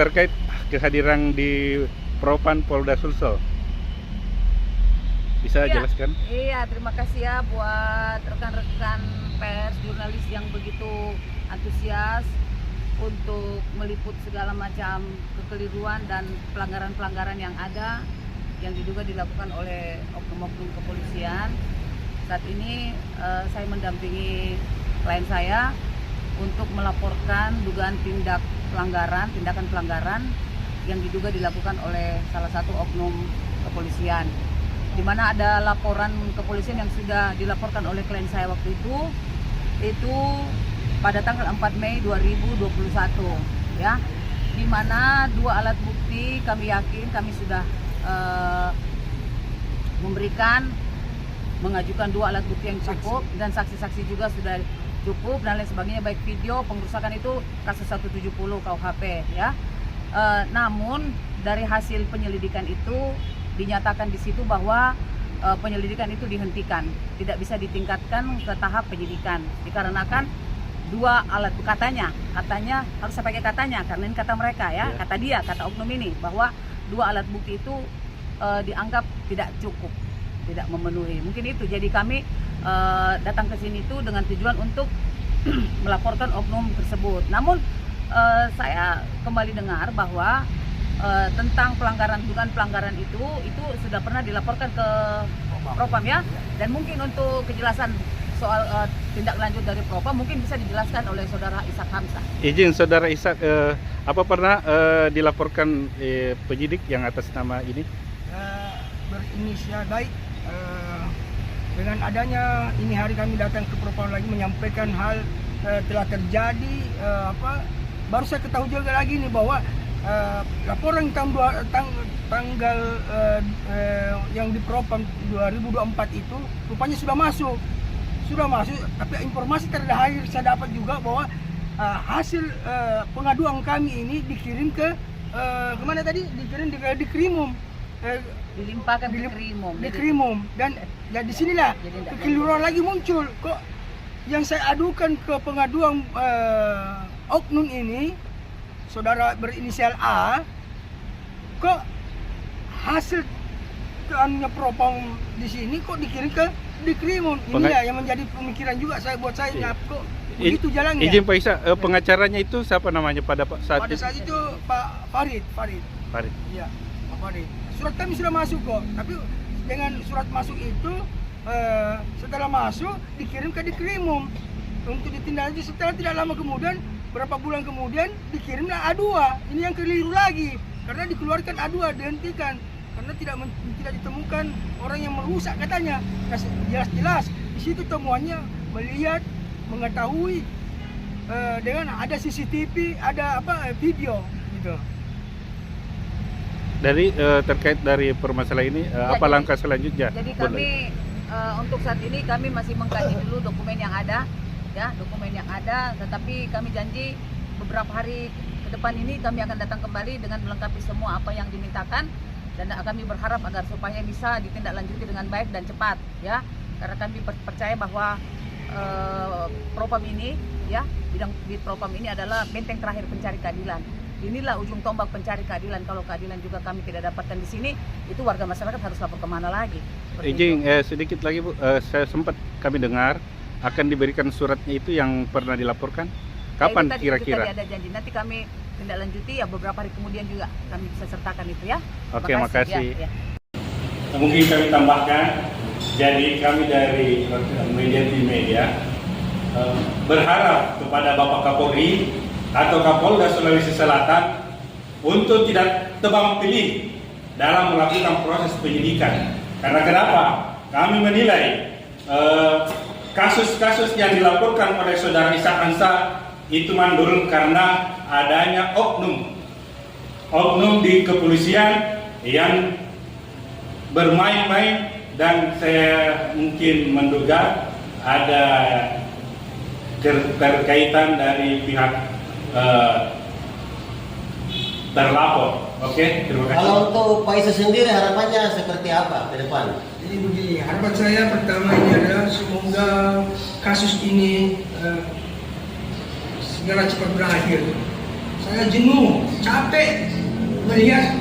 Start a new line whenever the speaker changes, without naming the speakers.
terkait kehadiran di Propam Polda Sulsel. Bisa
Iya,
jelaskan?
Iya, terima kasih ya buat rekan-rekan pers, jurnalis yang begitu antusias untuk meliput segala macam kekeliruan dan pelanggaran-pelanggaran yang ada yang diduga dilakukan oleh oknum-oknum kepolisian. Saat ini saya mendampingi klien saya untuk melaporkan dugaan tindakan pelanggaran yang diduga dilakukan oleh salah satu oknum kepolisian, di mana ada laporan kepolisian yang sudah dilaporkan oleh klien saya waktu itu pada tanggal 4 Mei 2021 ya, di mana 2 alat bukti kami yakin kami sudah mengajukan 2 alat bukti yang cukup dan saksi-saksi juga sudah cukup dan lain sebagainya, baik video pengrusakan itu kasus 170 KUHP ya. Namun dari hasil penyelidikan itu dinyatakan di situ bahwa penyelidikan itu dihentikan, tidak bisa ditingkatkan ke tahap penyidikan dikarenakan 2 alat katanya harus saya pakai katanya karena ini kata mereka ya, kata oknum ini bahwa 2 alat bukti itu dianggap tidak cukup, tidak memenuhi. Mungkin itu jadi kami datang ke sini itu dengan tujuan untuk melaporkan oknum tersebut. Namun saya kembali dengar bahwa tentang dugaan pelanggaran itu sudah pernah dilaporkan ke Propam ya, dan mungkin untuk kejelasan soal tindak lanjut dari Propam mungkin bisa dijelaskan oleh saudara Ishak Hamzah.
Izin saudara Ishak, apa pernah dilaporkan penyidik yang atas nama ini?
Berinisial baik. Dengan adanya ini hari kami datang ke Propam lagi menyampaikan hal telah terjadi baru saya ketahui juga lagi nih bahwa laporan tanggal yang di Propam 2024 itu rupanya sudah masuk, tapi informasi terakhir saya dapat juga bahwa hasil pengaduan kami ini dikirim ke kemana tadi? Dikirim di Krimum.
Dilimpahkan
di Krimum. Dan ya disinilah kekeliruan lagi muncul. Kok yang saya adukan ke pengaduan oknum ini, saudara berinisial A, kok hasil Propam di sini kok dikirim ke di Krimum. Ini ya yang menjadi pemikiran juga buat saya kok begitu jalannya.
Izin Pak Isa, pengacaranya itu siapa namanya pada saat
itu? Pak Farid. Iya, Pak Farid. Surat kami sudah masuk kok, tapi dengan surat masuk itu setelah masuk dikirim ke di Krimum untuk ditindaklanjuti. Setelah tidak lama kemudian, berapa bulan kemudian dikirimlah A2. Ini yang keliru lagi karena dikeluarkan A2, dihentikan karena tidak ditemukan orang yang merusak katanya. Jelas-jelas di situ temuannya melihat, mengetahui dengan ada CCTV, ada video gitu.
Dari terkait dari permasalahan ini apa langkah selanjutnya?
Jadi kami untuk saat ini kami masih mengkaji dulu dokumen yang ada ya, tetapi kami janji beberapa hari ke depan ini kami akan datang kembali dengan melengkapi semua apa yang dimintakan, dan kami berharap agar supaya bisa ditindaklanjuti dengan baik dan cepat ya, karena kami percaya bahwa Propam ini ya, bidang di Propam ini adalah benteng terakhir pencari keadilan. Inilah ujung tombak pencari keadilan. Kalau keadilan juga kami tidak dapatkan di sini, itu warga masyarakat harus lapor kemana lagi?
Izin sedikit lagi Bu, saya sempat kami dengar akan diberikan suratnya itu yang pernah dilaporkan. Kapan kira-kira?
Ada janji, nanti kami tindak lanjuti ya, beberapa hari kemudian juga kami bisa sertakan itu ya.
Oke, makasih.
Ya.
Mungkin kami tambahkan, jadi kami dari media berharap kepada Bapak Kapolri atau Kapolda Sulawesi Selatan untuk tidak tebang pilih dalam melakukan proses penyidikan. Karena kenapa? Kami menilai kasus-kasus yang dilaporkan oleh saudara Ishak Hamzah itu menurun karena adanya oknum di kepolisian yang bermain-main, dan saya mungkin menduga ada keterkaitan dari pihak terlapor. Oke, terima kasih.
Kalau untuk Pak Isa sendiri harapannya seperti apa ke depan?
Jadi begini, harapan saya pertama ini adalah semoga kasus ini segera cepat berakhir. saya jenuh, capek melihat